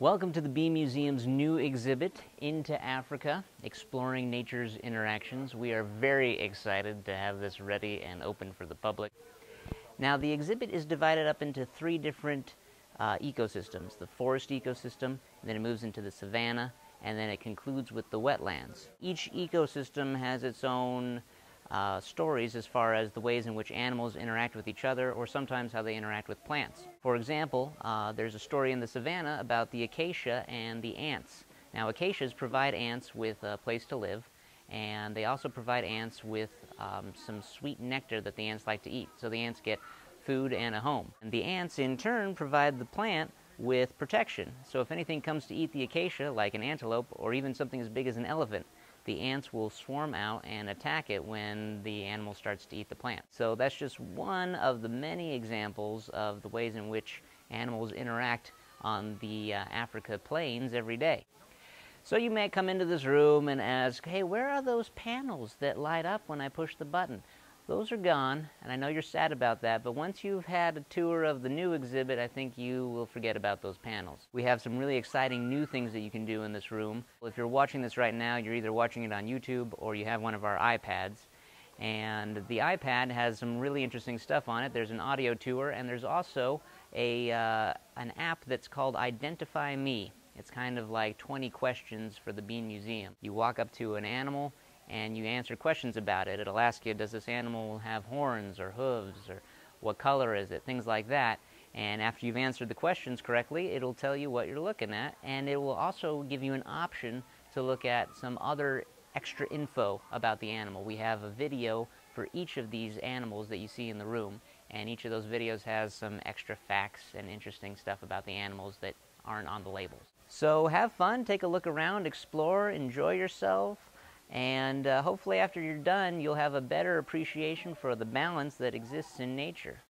Welcome to the Bee Museum's new exhibit, Into Africa, Exploring Nature's Interactions. We are very excited to have this ready and open for the public. Now, the exhibit is divided up into three different ecosystems: the forest ecosystem, then it moves into the savanna, and then it concludes with the wetlands. Each ecosystem has its own stories as far as the ways in which animals interact with each other, or sometimes how they interact with plants. For example, there's a story in the savanna about the acacia and the ants. Now, acacias provide ants with a place to live, and they also provide ants with some sweet nectar that the ants like to eat. So the ants get food and a home. And the ants, in turn, provide the plant with protection. So if anything comes to eat the acacia, like an antelope or even something as big as an elephant, the ants will swarm out and attack it when the animal starts to eat the plant. So that's just one of the many examples of the ways in which animals interact on the Africa plains every day. So you may come into this room and ask, hey, where are those panels that light up when I push the button? Those are gone, and I know you're sad about that, but once you've had a tour of the new exhibit, I think you will forget about those panels. We have some really exciting new things that you can do in this room. If you're watching this right now, you're either watching it on YouTube or you have one of our iPads. And the iPad has some really interesting stuff on it. There's an audio tour, and there's also an app that's called Identify Me. It's kind of like 20 questions for the Bee Museum. You walk up to an animal and you answer questions about it. It'll ask you, does this animal have horns or hooves, or what color is it, things like that. And after you've answered the questions correctly, it'll tell you what you're looking at, and it will also give you an option to look at some other extra info about the animal. We have a video for each of these animals that you see in the room, and each of those videos has some extra facts and interesting stuff about the animals that aren't on the labels. So have fun, take a look around, explore, enjoy yourself, and hopefully after you're done, you'll have a better appreciation for the balance that exists in nature.